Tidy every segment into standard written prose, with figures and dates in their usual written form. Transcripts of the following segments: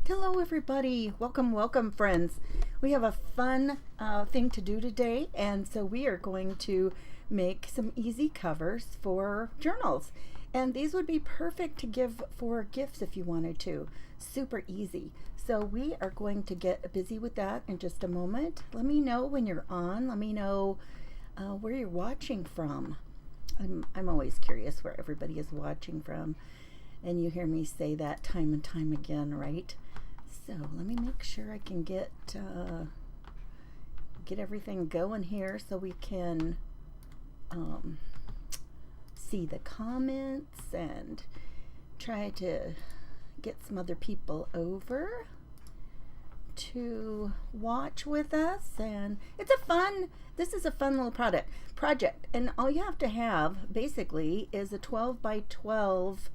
Hello everybody, welcome friends. We have a fun thing to do today, and so we are going to make some easy covers for journals, and these would be perfect to give for gifts if you wanted to. Super easy. So we are going to get busy with that in just a moment. Let me know when you're on. Let me know where you're watching from. I'm always curious where everybody is watching from, and you hear me say that time and time again, right? So let me make sure I can get everything going here so we can see the comments and try to get some other people over to watch with us. And this is a fun little project, and all you have to have basically is a 12 by 12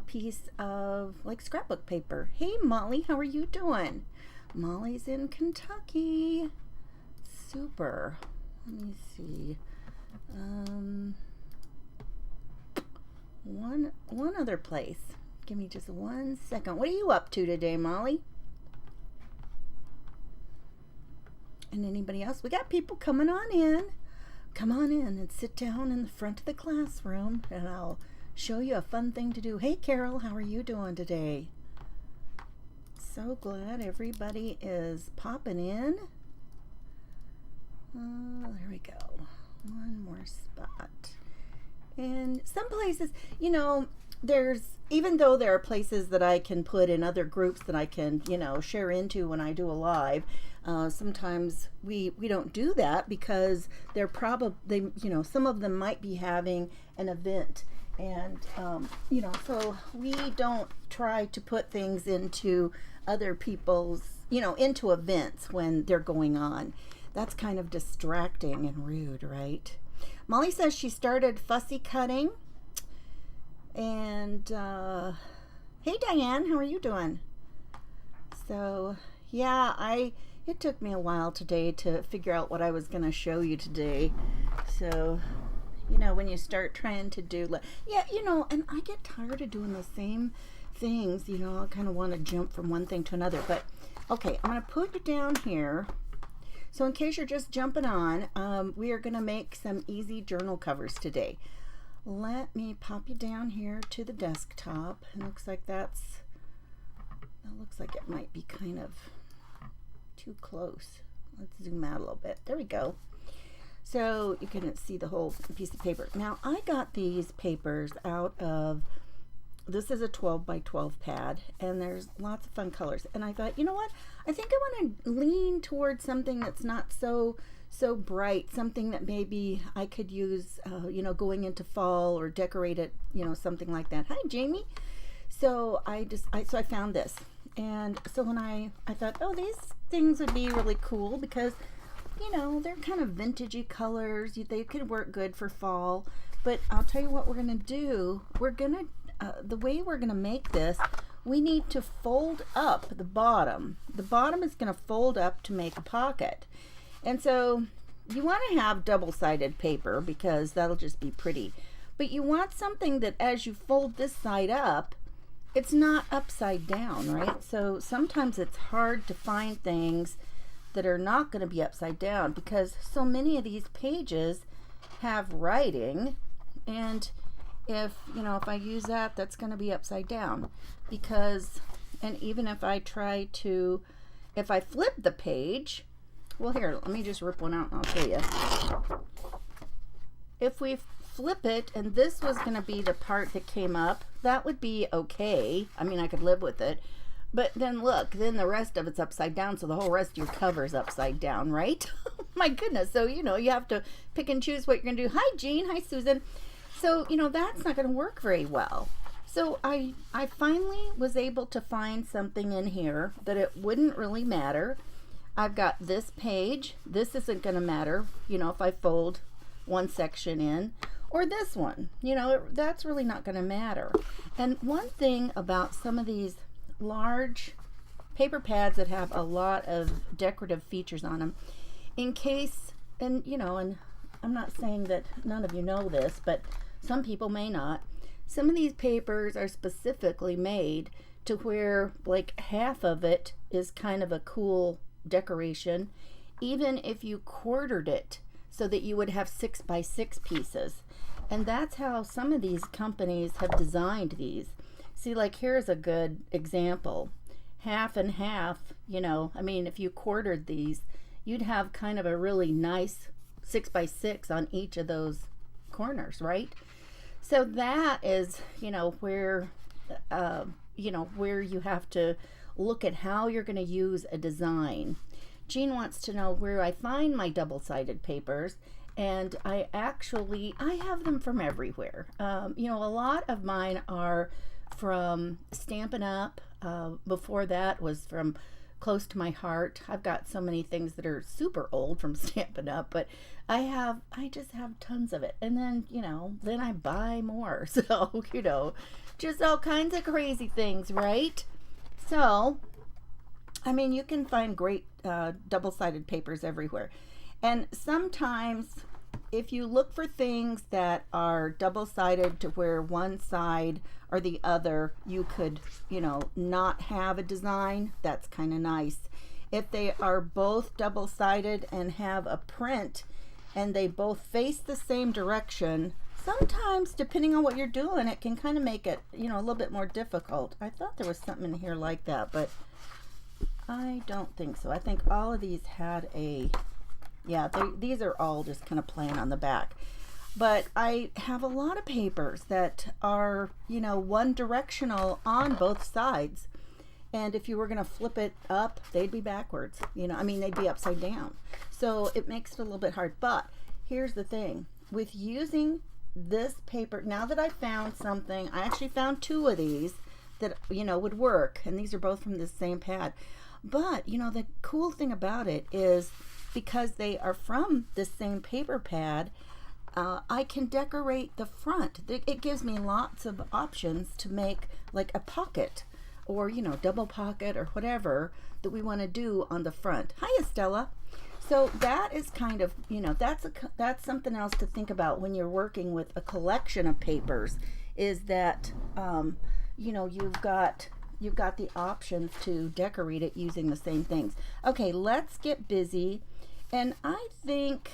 piece of like scrapbook paper. Hey Molly, how are you doing? Molly's in Kentucky. Super. Let me see. One other place. Give me just 1 second. What are you up to today, Molly? And anybody else? We got people coming on in. Come on in and sit down in the front of the classroom, and I'll show you a fun thing to do. Hey Carol, how are you doing today? So glad everybody is popping in. There we go. One more spot. And some places, even though there are places that I can put in other groups that I can, share into when I do a live, sometimes we don't do that because they're probably, some of them might be having an event. And, so we don't try to put things into other people's, into events when they're going on. That's kind of distracting and rude, right? Molly says she started fussy cutting. And, hey Diane, how are you doing? So, yeah, it took me a while today to figure out what I was going to show you today. So, when you start trying to do, and I get tired of doing the same things, I kind of want to jump from one thing to another. But, okay, I'm going to put you down here. So in case you're just jumping on, we are going to make some easy journal covers today. Let me pop you down here to the desktop. It looks like it might be kind of too close. Let's zoom out a little bit. There we go. So you can see the whole piece of paper. Now I got these papers out of, this is a 12 by 12 pad, and there's lots of fun colors. And I thought, you know what? I think I want to lean towards something that's not so bright, something that maybe I could use, going into fall or decorate it, something like that. Hi, Jamie. So I found this. And so when I thought, oh, these things would be really cool because they're kind of vintagey colors. They could work good for fall. But I'll tell you what we're going to do. The way we're going to make this, we need to fold up the bottom. The bottom is going to fold up to make a pocket. And so you want to have double-sided paper because that'll just be pretty. But you want something that as you fold this side up, it's not upside down, right? So sometimes it's hard to find things that are not going to be upside down because so many of these pages have writing, and if I use that, that's going to be upside down and even if I flip the page, well, here, let me just rip one out and I'll show you. If we flip it and this was going to be the part that came up, that would be okay. I mean, I could live with it. But then look, then the rest of it's upside down, so the whole rest of your cover is upside down, right? My goodness. So, you have to pick and choose what you're going to do. Hi, Jean. Hi, Susan. So, that's not going to work very well. So I finally was able to find something in here that it wouldn't really matter. I've got this page. This isn't going to matter, if I fold one section in. Or this one. That's really not going to matter. And one thing about some of these large paper pads that have a lot of decorative features on them, in case, and I'm not saying that none of you know this, but some people may not. Some of these papers are specifically made to where like half of it is kind of a cool decoration, even if you quartered it so that you would have 6x6 pieces. And that's how some of these companies have designed these. See, like here's a good example. Half and half, you know, I mean, if you quartered these, you'd have kind of a really nice 6x6 on each of those corners, right? So that is, you know, where you have to look at how you're going to use a design. Jean wants to know where I find my double-sided papers, and I have them from everywhere. You know, a lot of mine are from Stampin' Up. Before that was from Close to My Heart. I've got so many things that are super old from Stampin' Up, but I just have tons of it. And then, you know, then I buy more. So, you know, just all kinds of crazy things, right? So, I mean, you can find great double-sided papers everywhere. And sometimes if you look for things that are double-sided to where one side or the other, you could, you know, not have a design, that's kind of nice. If they are both double-sided and have a print and they both face the same direction, sometimes, depending on what you're doing, it can kind of make it, you know, a little bit more difficult. I thought there was something in here like that, but I don't think so. I think all of these had a, yeah, these are all just kind of plain on the back. But I have a lot of papers that are, you know, one directional on both sides. And if you were going to flip it up, they'd be backwards. You know, I mean, they'd be upside down. So it makes it a little bit hard. But here's the thing. With using this paper, now that I found something, I actually found 2 of these that, you know, would work. And these are both from the same pad. But, you know, the cool thing about it is because they are from the same paper pad, I can decorate the front. It gives me lots of options to make like a pocket or, you know, double pocket or whatever that we want to do on the front. Hi, Estella. So that is kind of, you know, that's something else to think about when you're working with a collection of papers, is that, you know, you've got the options to decorate it using the same things. Okay, let's get busy. And I think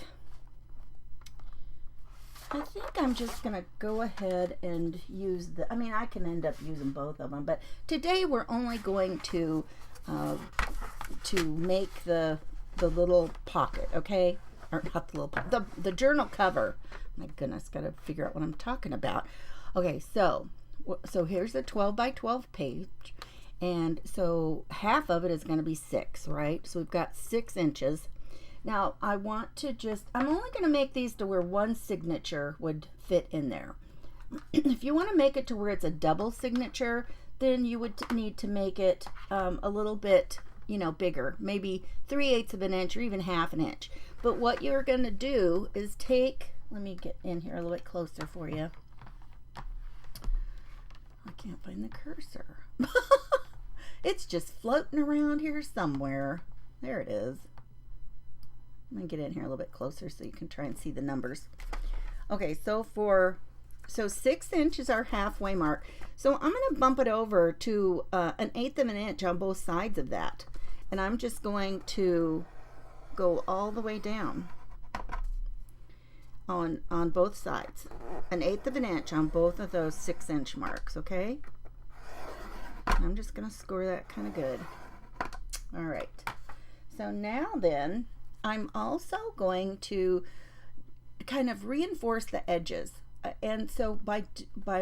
I'm just going to go ahead and use I mean, I can end up using both of them, but today we're only going to make the little pocket, okay? Or not the little, the journal cover. My goodness, got to figure out what I'm talking about. Okay, so here's the 12 by 12 page. And so half of it is going to be 6, right? So we've got 6 inches. Now I want to I'm only going to make these to where one signature would fit in there. If you want to make it to where it's a double signature, then you would need to make it a little bit, you know, bigger, maybe 3/8 of an inch or even half an inch. But what you're going to do is let me get in here a little bit closer for you. I can't find the cursor. It's just floating around here somewhere. There it is. I'm going to get in here a little bit closer so you can try and see the numbers. Okay, so 6 inch is our halfway mark. So I'm going to bump it over to 1/8 of an inch on both sides of that. And I'm just going to go all the way down on both sides. 1/8 of an inch on both of those 6 inch marks, okay? And I'm just going to score that kind of good. All right. So now then, I'm also going to kind of reinforce the edges. And so by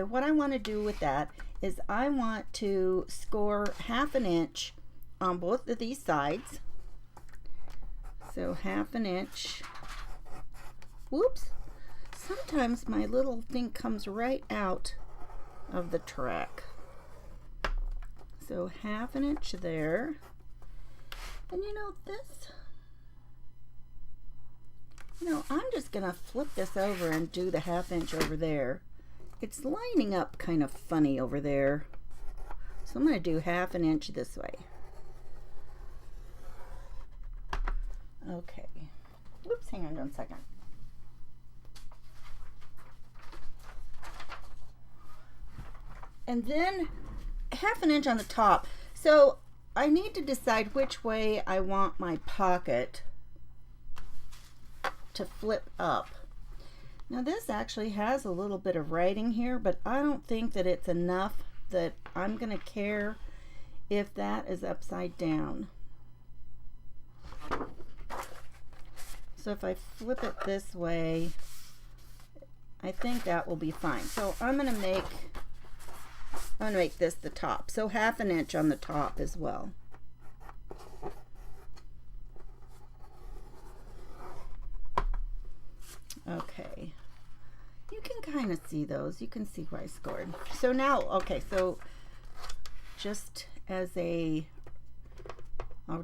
what I want to do with that is I want to score 1/2 an inch on both of these sides. So 1/2 an inch. Whoops. Sometimes my little thing comes right out of the track. So 1/2 an inch there. And you know this, I'm just going to flip this over and do the 1/2 inch over there. It's lining up kind of funny over there. So I'm going to do 1/2 an inch this way. Okay. Oops, hang on 1 second. And then half an inch on the top. So I need to decide which way I want my pocket to flip up. Now this actually has a little bit of writing here, but I don't think that it's enough that I'm going to care if that is upside down. So if I flip it this way, I think that will be fine. So I'm going to make this the top. So half an inch on the top as well. Okay. You can kind of see those. You can see where I scored. So now, okay, so just as I'll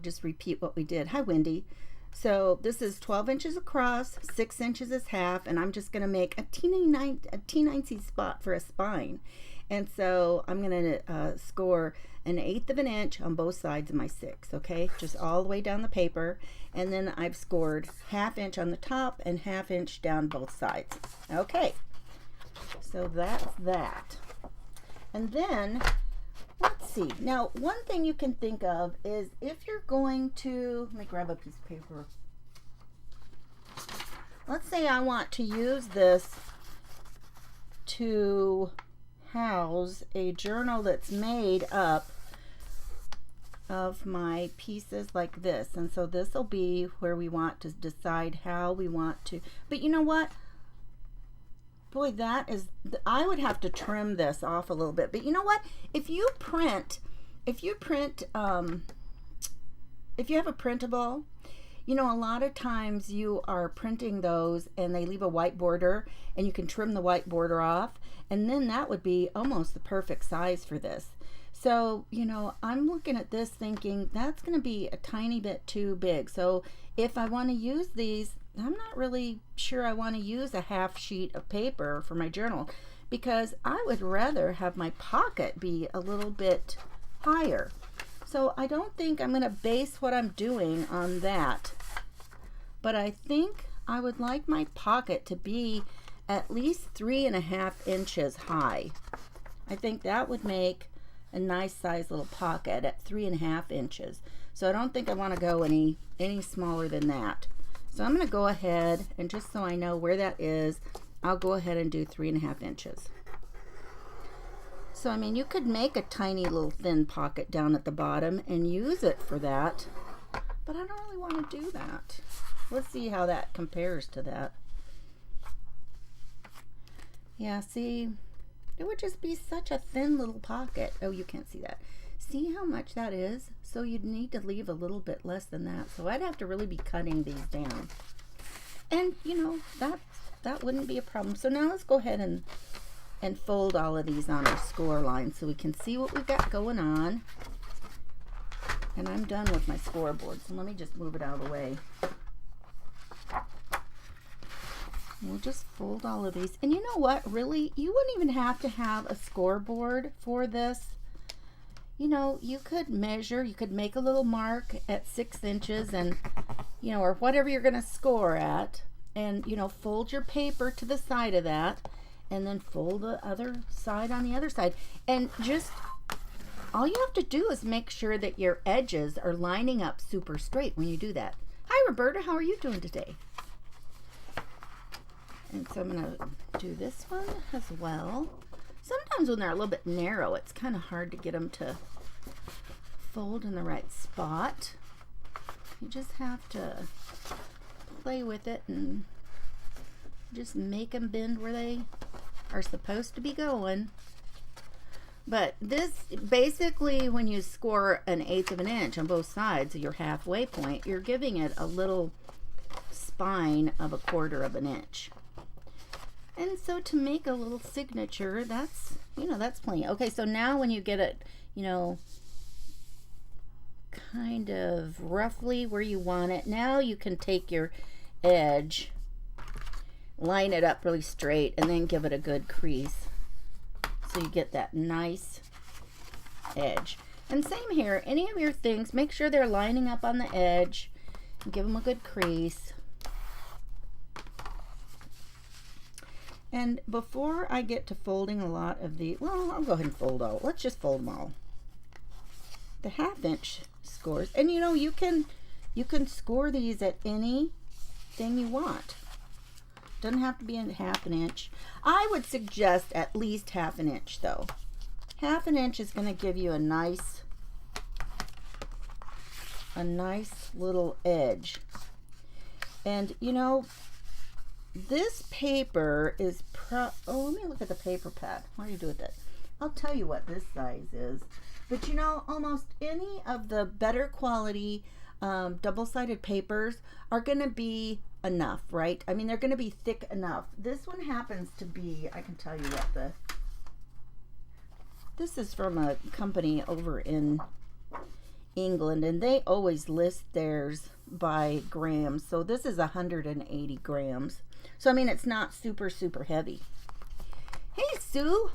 just repeat what we did. Hi, Wendy. So this is 12 inches across, 6 inches is half, and I'm just going to make a T9C spot for a spine. And so I'm going to score 1/8 of an inch on both sides of my 6, okay? Just all the way down the paper. And then I've scored 1/2 inch on the top and 1/2 inch down both sides. Okay, so that's that. And then, let's see. Now, one thing you can think of is if you're going to, let me grab a piece of paper. Let's say I want to use this to house a journal that's made up of my pieces like this. And so this will be where we want to decide how we want to, but you know what? Boy, that is, I would have to trim this off a little bit, but you know what? If you have a printable, you know, a lot of times you are printing those and they leave a white border and you can trim the white border off, and then that would be almost the perfect size for this. So, you know, I'm looking at this thinking that's going to be a tiny bit too big. So if I want to use these, I'm not really sure I want to use a 1/2 sheet of paper for my journal, because I would rather have my pocket be a little bit higher. So I don't think I'm going to base what I'm doing on that. But I think I would like my pocket to be at least 3.5 inches high. I think that would make a nice size little pocket at 3.5 inches. So I don't think I want to go any smaller than that. So I'm going to go ahead, and just so I know where that is, I'll go ahead and do 3.5 inches. So I mean, you could make a tiny little thin pocket down at the bottom and use it for that, but I don't really want to do that. Let's see how that compares to that. Yeah, see, it would just be such a thin little pocket. Oh, you can't see that. See how much that is? So you'd need to leave a little bit less than that. So I'd have to really be cutting these down. And, you know, that wouldn't be a problem. So now let's go ahead and fold all of these on our score line so we can see what we've got going on. And I'm done with my scoreboard, so let me just move it out of the way. We'll just fold all of these. And you know what? Really, you wouldn't even have to have a scoreboard for this. You know, you could measure, you could make a little mark at 6 inches and, you know, or whatever you're going to score at. And, you know, fold your paper to the side of that. And then fold the other side on the other side. And just, all you have to do is make sure that your edges are lining up super straight when you do that. Hi, Roberta. How are you doing today? And so I'm going to do this one as well. Sometimes when they're a little bit narrow, it's kind of hard to get them to fold in the right spot. You just have to play with it and just make them bend where they are supposed to be going. But this, basically, when you score 1/8 of an inch on both sides of your halfway point, you're giving it a little spine of 1/4 of an inch. And so to make a little signature, that's, you know, that's plenty. Okay, so now when you get it, you know, kind of roughly where you want it, now you can take your edge, line it up really straight, and then give it a good crease. So you get that nice edge. And same here, any of your things, make sure they're lining up on the edge, and give them a good crease. And before I get to folding a lot of the, well, I'll go ahead and fold all. Let's just fold them all. The 1/2 inch scores, and you know, you can score these at any thing you want. Doesn't have to be in 1/2 inch. I would suggest at least 1/2 inch though. 1/2 inch is going to give you a nice little edge. And you know, this paper is oh, let me look at the paper pad. What do you do with it? I'll tell you what this size is. But you know, almost any of the better quality double-sided papers are going to be enough, right? I mean, they're going to be thick enough. This one happens to be, I can tell you what this is from a company over in England, and they always list theirs by grams. So this is 180 grams. So I mean, it's not super heavy. Hey, Sue.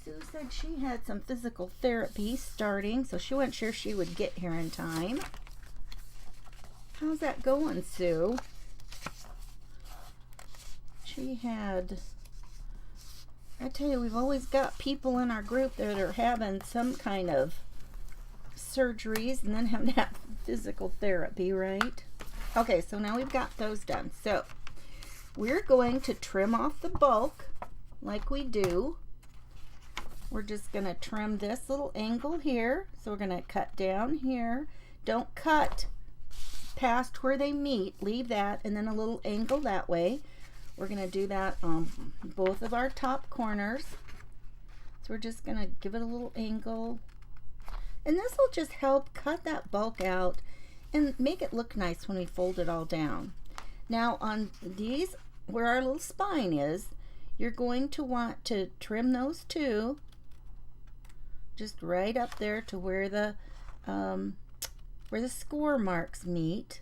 Sue said she had some physical therapy starting, so she wasn't sure she would get here in time. How's that going, Sue? She had, I tell you, we've always got people in our group that are having some kind of surgeries and then have to have physical therapy, right? Okay, so now we've got those done. So we're going to trim off the bulk like we do. We're just going to trim this little angle here. So we're going to cut down here. Don't cut past where they meet. Leave that, and then a little angle that way. We're going to do that on both of our top corners. So we're just going to give it a little angle. And this will just help cut that bulk out and make it look nice when we fold it all down. Now on these, where our little spine is, you're going to want to trim those too. Just right up there to where the score marks meet.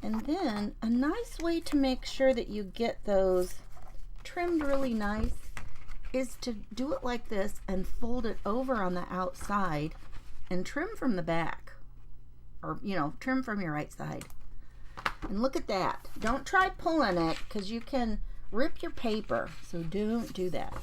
And then a nice way to make sure that you get those trimmed really nice is to do it like this and fold it over on the outside and trim from the back, or you know, trim from your right side. And look at that. Don't try pulling it because you can rip your paper, so don't do that.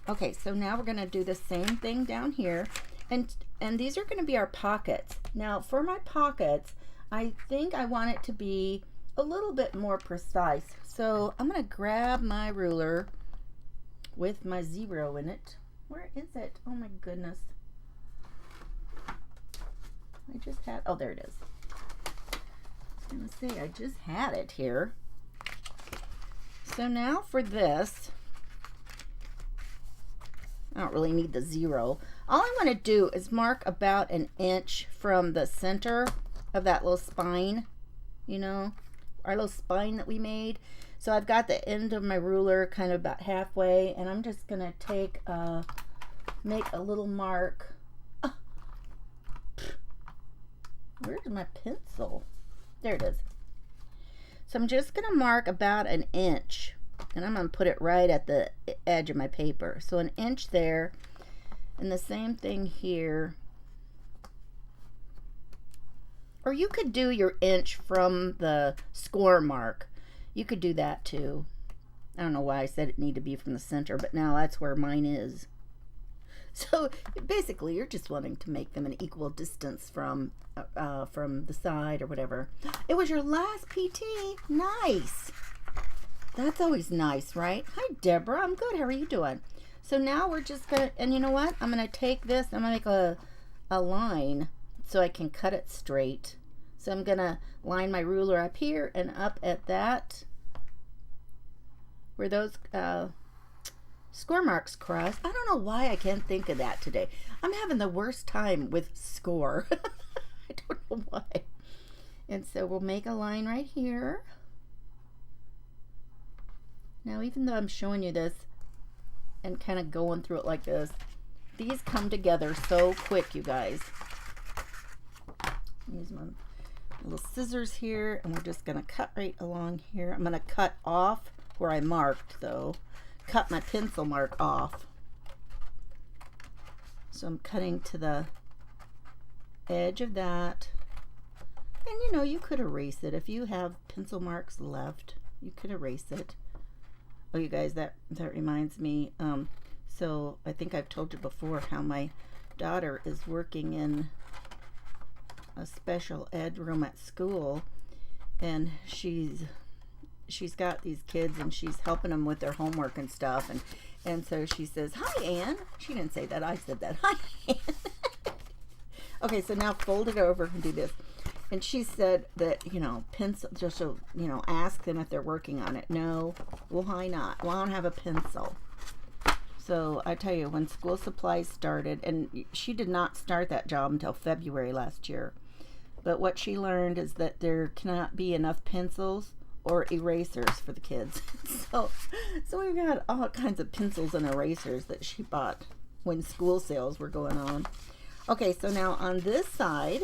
Okay, so now we're going to do the same thing down here, and these are going to be our pockets. Now for my pockets, I think I want it to be a little bit more precise. So I'm going to grab my ruler with my 0 in it. Where is it? Oh my goodness. I just had, oh, there it is. I was going to say, I just had it here. So now for this, I don't really need the 0. All I want to do is mark about 1 inch from the center of that little spine, you know, our little spine that we made. So I've got the end of my ruler kind of about halfway, and I'm just going to take, make a little mark. Where's my pencil? There it is. So I'm just going to mark about 1 inch, and I'm going to put it right at the edge of my paper. So 1 inch there, and the same thing here. Or you could do your inch from the score mark. You could do that too. I don't know why I said it needed to be from the center, but now that's where mine is. So basically, you're just wanting to make them an equal distance from the side or whatever. It was your last PT. Nice. That's always nice, right? Hi, Deborah. I'm good. How are you doing? So now we're just gonna, and you know what? I'm gonna take this. I'm gonna make a line so I can cut it straight. So I'm gonna line my ruler up here and up at that where those score marks cross. I don't know why I can't think of that today. I'm having the worst time with score. I don't know why. And so we'll make a line right here. Now, even though I'm showing you this and kind of going through it like this, these come together so quick, you guys. Use my little scissors here, and we're just going to cut right along here. I'm going to cut off where I marked, though. Cut my pencil mark off. So I'm cutting to the edge of that. And you know, you could erase it. If you have pencil marks left, you could erase it. Oh, you guys, that reminds me. So I think I've told you before how my daughter is working in a special ed room at school, and she's got these kids and she's helping them with their homework and stuff, and so she says, "Hi, Ann." She didn't say that. I said that. "Hi, Ann." Okay, so now fold it over and do this. And she said that, pencil, just so, ask them if they're working on it. No, well, why not? Well, I don't have a pencil. So I tell you, when school supplies started, and she did not start that job until February last year, but what she learned is that there cannot be enough pencils or erasers for the kids. So we've got all kinds of pencils and erasers that she bought when school sales were going on. Okay, so now on this side,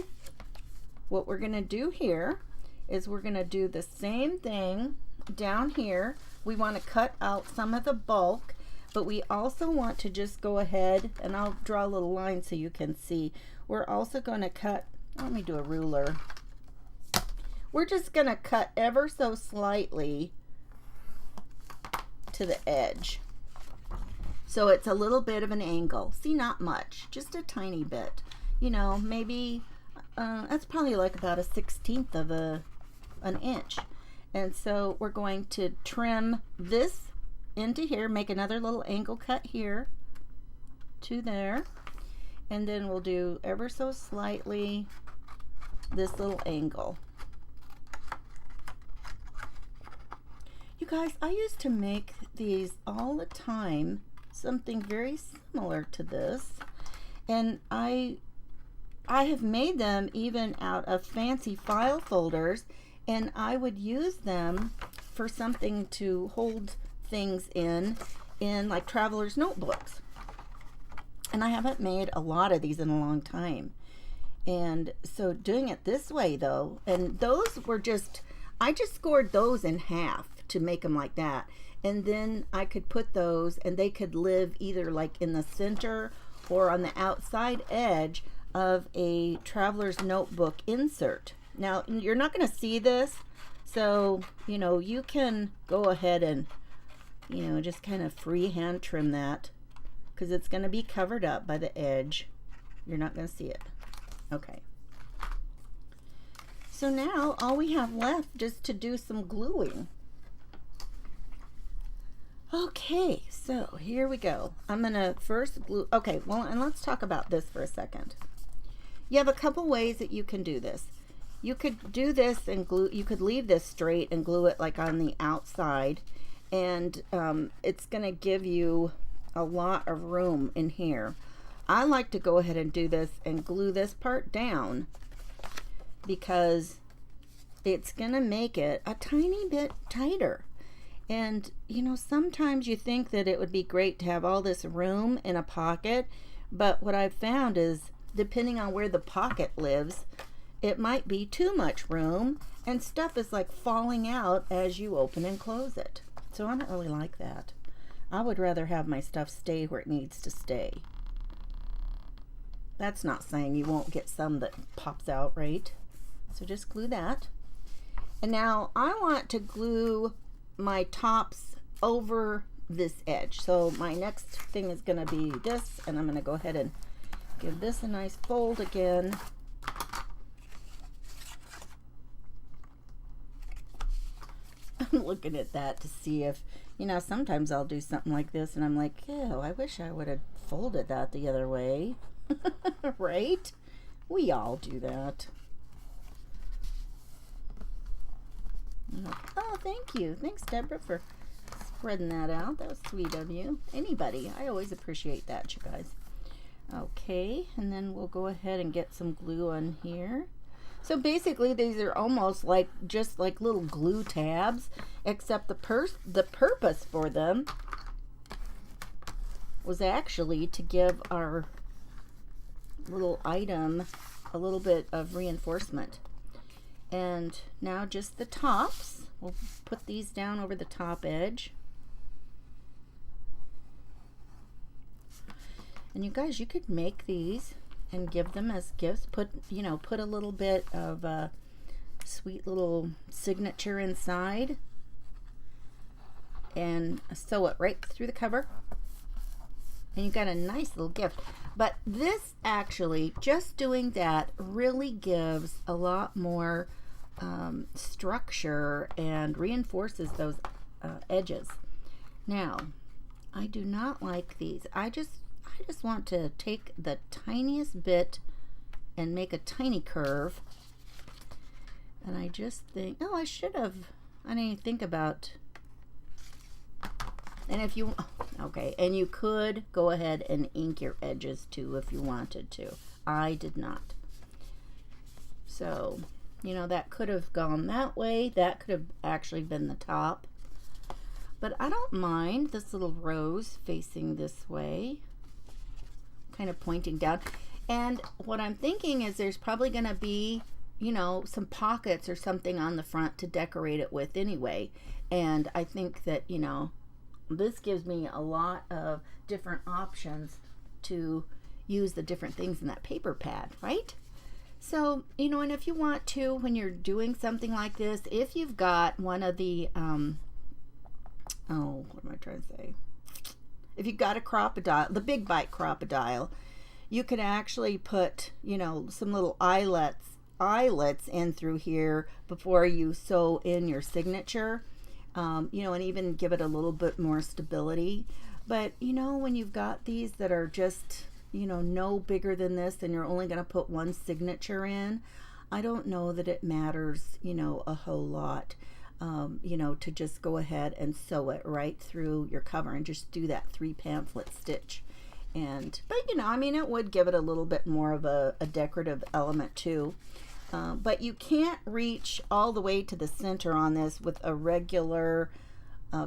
what we're going to do here is we're going to do the same thing down here. We want to cut out some of the bulk, but we also want to just go ahead, and I'll draw a little line so you can see. We're also going to cut, let me do a ruler. We're just going to cut ever so slightly to the edge. So it's a little bit of an angle. See, not much, just a tiny bit. Maybe that's probably like about a 1/16 of an inch. And so we're going to trim this into here, make another little angle cut here to there, and then we'll do ever so slightly this little angle. You guys, I used to make these all the time, something very similar to this, and I have made them even out of fancy file folders, and I would use them for something to hold things in like traveler's notebooks. And I haven't made a lot of these in a long time. And so doing it this way though, and those were I just scored those in half to make them like that. And then I could put those, and they could live either like in the center or on the outside edge of a traveler's notebook insert. Now, you're not going to see this, so, you can go ahead and, just kind of freehand trim that, because it's going to be covered up by the edge. You're not going to see it. Okay. So now all we have left is to do some gluing. Okay, so here we go. I'm going to first glue. Okay, well, and let's talk about this for a second. You have a couple ways that you can do this. You could do this and glue, you could leave this straight and glue it like on the outside, and it's going to give you a lot of room in here. I like to go ahead and do this and glue this part down because it's going to make it a tiny bit tighter. And sometimes you think that it would be great to have all this room in a pocket, but what I've found is, depending on where the pocket lives, it might be too much room, and stuff is like falling out as you open and close it. So I don't really like that. I would rather have my stuff stay where it needs to stay. That's not saying you won't get some that pops out, right? So just glue that. And now I want to glue my tops over this edge. So my next thing is going to be this, and I'm going to go ahead and give this a nice fold again. I'm looking at that to see if, sometimes I'll do something like this and I'm like, ew, I wish I would have folded that the other way. Right? We all do that. Oh, thank you. Thanks, Deborah, for spreading that out. That was sweet of you. Anybody. I always appreciate that, you guys. Okay, and then we'll go ahead and get some glue on here. So basically these are almost like just like little glue tabs, except the purpose for them was actually to give our little item a little bit of reinforcement. And now just the tops. We'll put these down over the top edge. And you guys, you could make these and give them as gifts. Put a little bit of a sweet little signature inside. and sew it right through the cover. And you got a nice little gift. But this actually, just doing that really gives a lot more structure and reinforces those edges. Now, I do not like these. I just want to take the tiniest bit and make a tiny curve. And I just think, oh, I didn't even think about. And if you, okay, and you could go ahead and ink your edges too if you wanted to. I did not. So, you know, that could have gone that way. That could have actually been the top. But I don't mind this little rose facing this way, kind of pointing down. And what I'm thinking is there's probably going to be, you know, some pockets or something on the front to decorate it with anyway. And I think that, you know, this gives me a lot of different options to use the different things in that paper pad, right? So, you know, and if you want to, when you're doing something like this, if you've got one of the, what am I trying to say? If you've got a Crop-A-Dile, the Big Bite Crop-A-Dile, you could actually put, you know, some little eyelets in through here before you sew in your signature. You know, and even give it a little bit more stability. But, you know, when you've got these that are just, you know, no bigger than this and you're only going to put one signature in, I don't know that it matters, you know, a whole lot, you know, to just go ahead and sew it right through your cover and just do that 3 pamphlet stitch. And, but, you know, I mean, it would give it a little bit more of a decorative element too. But you can't reach all the way to the center on this with a regular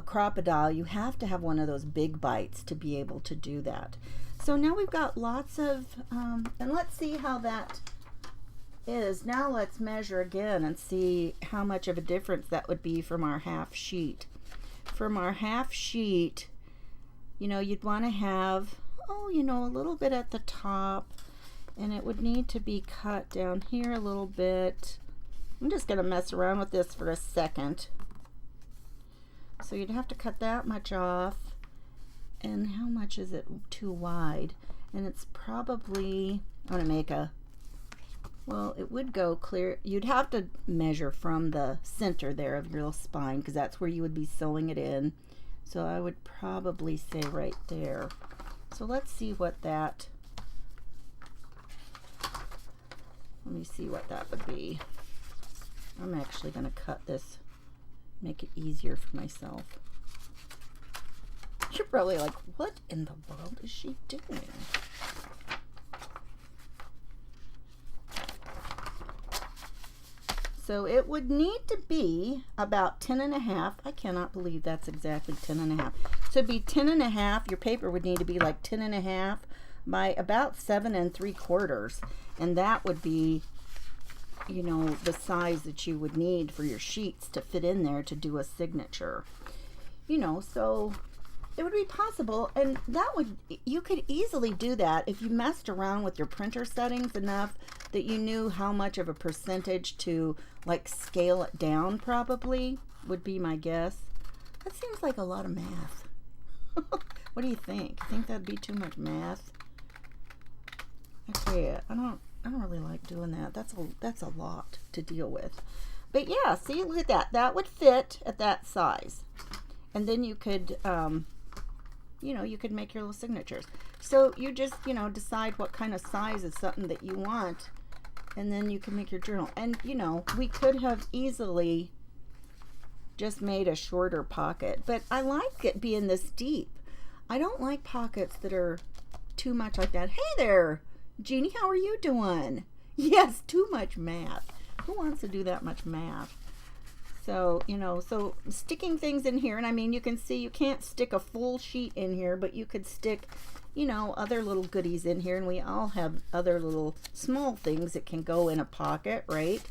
Crop-A-Dile. You have to have one of those big bites to be able to do that. So now we've got lots of, and let's see how that is. Now let's measure again and see how much of a difference that would be from our half sheet. From our half sheet, you know, you'd want to have, oh, you know, a little bit at the top. And it would need to be cut down here a little bit. I'm just going to mess around with this for a second. So you'd have to cut that much off. And how much is it too wide? And it's probably, I'm going to make a, well, it would go clear. You'd have to measure from the center there of your little spine because that's where you would be sewing it in. So I would probably say right there. So let's see what that, let me see what that would be. I'm actually going to cut this, make it easier for myself. You're probably like, what in the world is she doing? So it would need to be about 10.5. I cannot believe that's exactly 10.5. So it'd be 10.5. Your paper would need to be like 10.5 by about 7 3/4. And that would be, you know, the size that you would need for your sheets to fit in there to do a signature. You know, so it would be possible, and that would, you could easily do that if you messed around with your printer settings enough that you knew how much of a percentage to like scale it down, probably would be my guess. That seems like a lot of math. What do you think? You think that'd be too much math? Okay, I don't really like doing that. That's a lot to deal with. But yeah, see, look at that. That would fit at that size. And then you could, you know, you could make your little signatures. So you just, you know, decide what kind of size is something that you want, and then you can make your journal. And, you know, we could have easily just made a shorter pocket, but I like it being this deep. I don't like pockets that are too much like that. Hey there, Jeannie, how are you doing? Yes, too much math. Who wants to do that much math? So, you know, so sticking things in here, and I mean, you can see you can't stick a full sheet in here, but you could stick, you know, other little goodies in here, and we all have other little small things that can go in a pocket, right?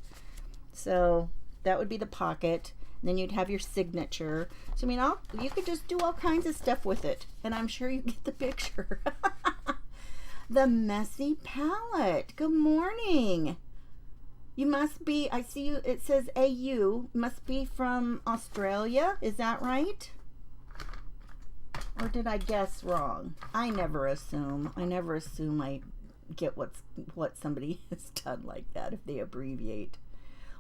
So that would be the pocket. And then you'd have your signature. So, I mean, you could just do all kinds of stuff with it, and I'm sure you get the picture. The Messy Palette. Good morning. You must be, I see you, it says AU, must be from Australia. Is that right? Or did I guess wrong? I never assume. I never assume I get what somebody has done like that if they abbreviate.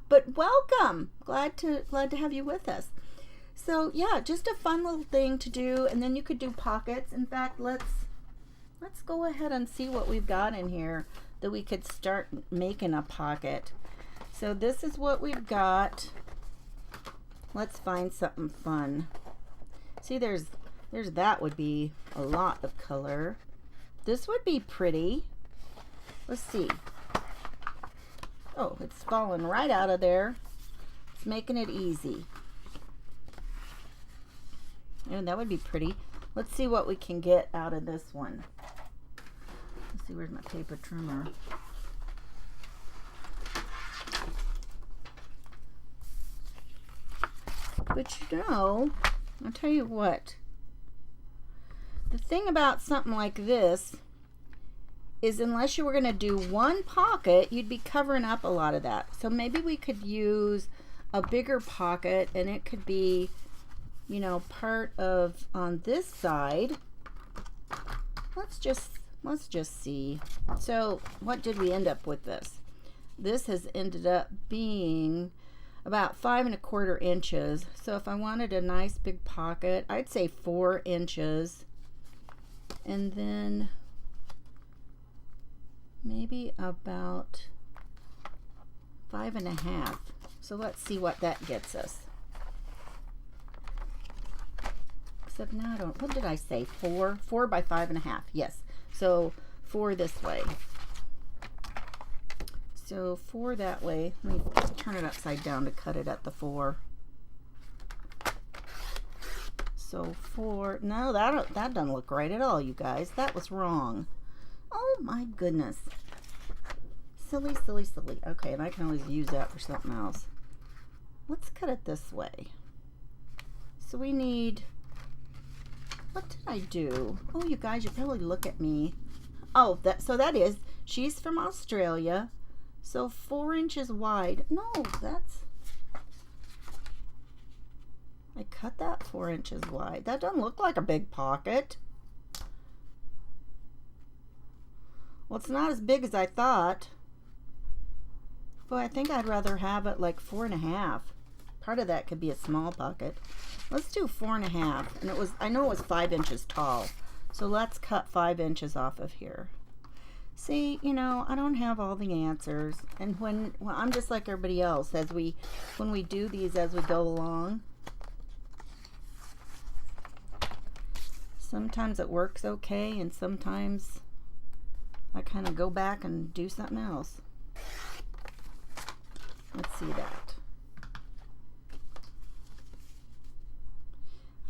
But welcome. Glad to have you with us. So yeah, just a fun little thing to do, and then you could do pockets. In fact, let's go ahead and see what we've got in here that we could start making a pocket. So this is what we've got. Let's find something fun. See, there's that would be a lot of color. This would be pretty. Let's see. Oh, it's falling right out of there. It's making it easy. And that would be pretty. Let's see what we can get out of this one. Let's see, where's my paper trimmer? But you know, I'll tell you what. The thing about something like this is unless you were going to do one pocket, you'd be covering up a lot of that. So maybe we could use a bigger pocket, and it could be, you know, part of on this side. Let's just see. So what did we end up with this? This has ended up being about 5 1/4 inches. So if I wanted a nice big pocket, I'd say 4 inches. And then maybe about 5 1/2. So let's see what that gets us. Except now I don't, what did I say? 4 by 5 1/2. Yes. So 4 this way. So 4 that way. Let me turn it upside down to cut it at the 4. So 4. No, that doesn't look right at all, you guys. That was wrong. Oh my goodness. Silly, silly, silly. Okay, and I can always use that for something else. Let's cut it this way. So we need, what did I do? Oh, you guys, you probably look at me. Oh, so that is, she's from Australia. So 4 inches wide. No, I cut that 4 inches wide. That doesn't look like a big pocket. Well, it's not as big as I thought. Boy, I think I'd rather have it like 4 1/2. Part of that could be a small pocket. Let's do 4 1/2. And I know it was 5 inches tall. So let's cut 5 inches off of here. See, you know, I don't have all the answers. And well, I'm just like everybody else when we do these as we go along. Sometimes it works okay, and sometimes I kind of go back and do something else. Let's see that.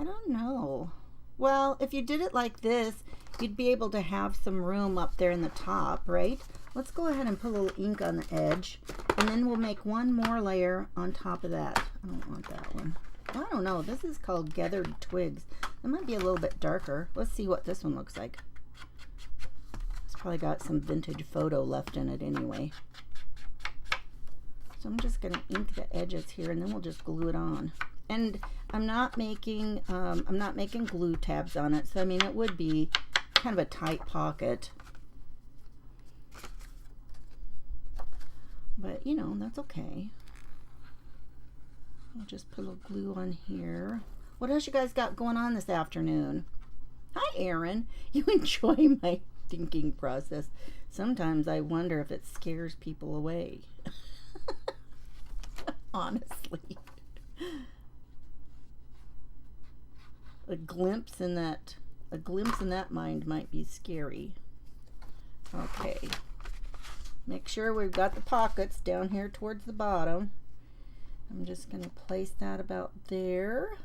I don't know. Well, if you did it like this, you'd be able to have some room up there in the top, right? Let's go ahead and put a little ink on the edge, and then we'll make one more layer on top of that. I don't want that one. I don't know. This is called Gathered Twigs. It might be a little bit darker. Let's see what this one looks like. It's probably got some vintage photo left in it anyway. So I'm just going to ink the edges here, and then we'll just glue it on. And I'm not making glue tabs on it, so I mean it would be kind of a tight pocket. But you know, that's okay. I'll just put a little glue on here. What else you guys got going on this afternoon? Hi, Erin. You enjoy my thinking process. Sometimes I wonder if it scares people away. Honestly. A glimpse in that mind might be scary. Okay. Make sure we've got the pockets down here towards the bottom. I'm just going to place that about there.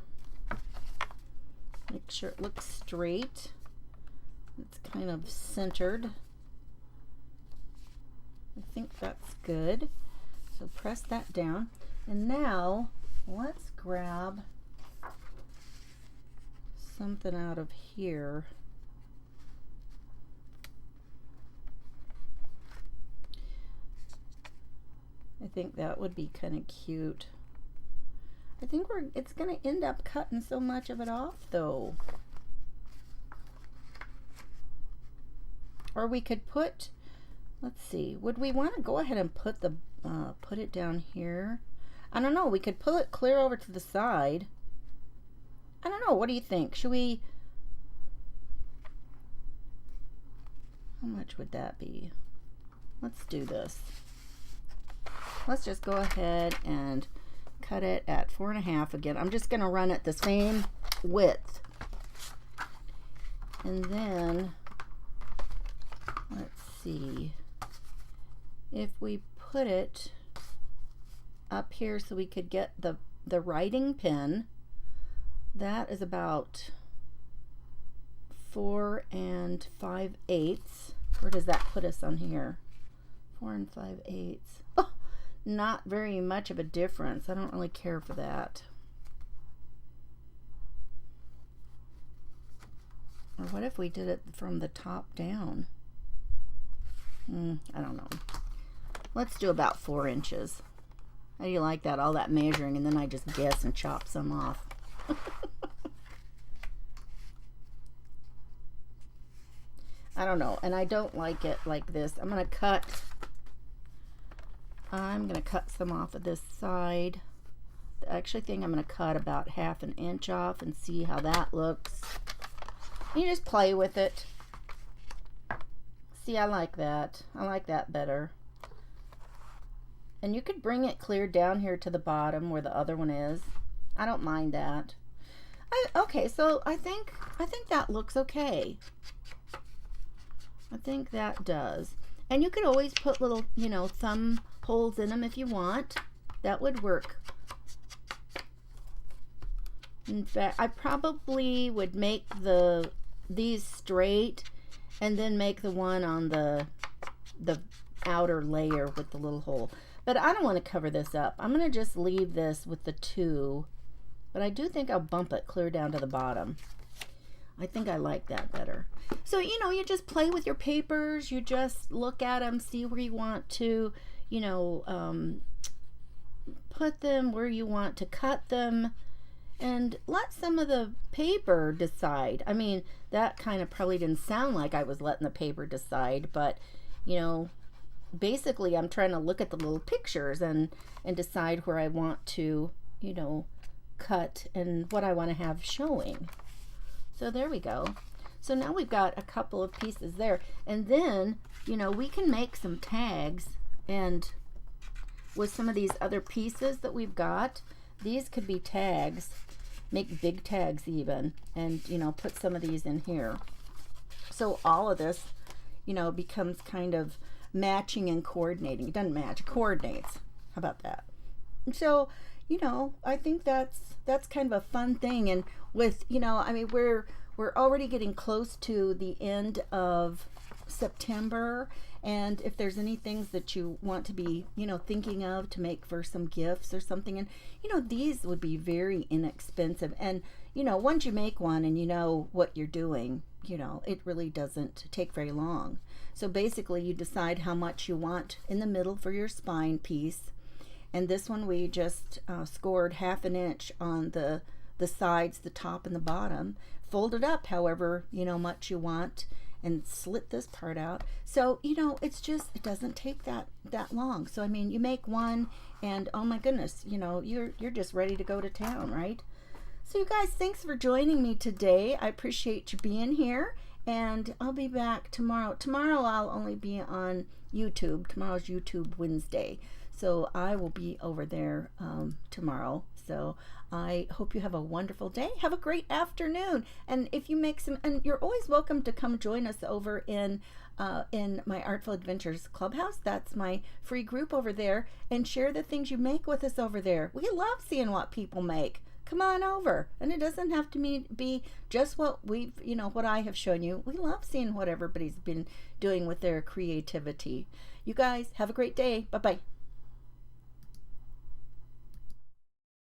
Make sure it looks straight. It's kind of centered. I think that's good. So press that down. And now let's grab something out of here. I think that would be kind of cute. I think it's going to end up cutting so much of it off though. Or we could put, let's see, would we want to go ahead and put the put it down here? I don't know. We could pull it clear over to the side. I don't know. What do you think? Should we? How much would that be? Let's do this. Let's just go ahead and cut it at 4.5 again. I'm just going to run it the same width. And then, let's see, if we put it up here so we could get the writing pen, that is about 4 5/8. Where does that put us on here? 4 5/8. Oh, not very much of a difference. I don't really care for that. Or what if we did it from the top down? I don't know. Let's do about 4 inches. How do you like that? All that measuring, and then I just guess and chop some off. I don't know, and I don't like it like this. I'm gonna cut some off of this side. I actually think I'm gonna cut about 1/2 inch off and see how that looks. You just play with it. See, I like that. I like that better. And you could bring it clear down here to the bottom where the other one is. I don't mind that. Okay, so I think that looks okay. I think that does. And you could always put little, you know, thumb holes in them if you want. That would work. In fact, I probably would make these straight and then make the one on the outer layer with the little hole. But I don't want to cover this up. I'm going to just leave this with the 2. But I do think I'll bump it clear down to the bottom. I think I like that better. So, you know, you just play with your papers. You just look at them, see where you want to, you know, put them, where you want to cut them. And let some of the paper decide. I mean, that kind of probably didn't sound like I was letting the paper decide, but, you know, basically I'm trying to look at the little pictures and decide where I want to, you know, cut and what I want to have showing. So there we go. So now we've got a couple of pieces there. And then, you know, we can make some tags, and with some of these other pieces that we've got, these could be tags. Make big tags even, and, you know, put some of these in here. So all of this, you know, becomes kind of matching and coordinating. It doesn't match, it coordinates. How about that? And so, you know, I think that's kind of a fun thing. And with, you know, I mean, we're already getting close to the end of September, and if there's any things that you want to be, you know, thinking of to make for some gifts or something, and, you know, these would be very inexpensive. And, you know, once you make one and you know what you're doing, you know, it really doesn't take very long. So basically you decide how much you want in the middle for your spine piece. And this one we just scored 1/2 inch on the sides, the top and the bottom. Fold it up however, you know, much you want, and slit this part out. So, you know, it's just, it doesn't take that long. So I mean, you make one and oh my goodness, you know, you're just ready to go to town, right? So you guys, thanks for joining me today. I appreciate you being here, and I'll be back tomorrow. Tomorrow I'll only be on YouTube. Tomorrow's YouTube Wednesday. So I will be over there tomorrow. So I hope you have a wonderful day. Have a great afternoon. And if you make some, and you're always welcome to come join us over in my Artful Adventures Clubhouse. That's my free group over there, and share the things you make with us over there. We love seeing what people make. Come on over. And it doesn't have to be just what we've, you know, what I have shown you. We love seeing what everybody's been doing with their creativity. You guys have a great day. Bye-bye.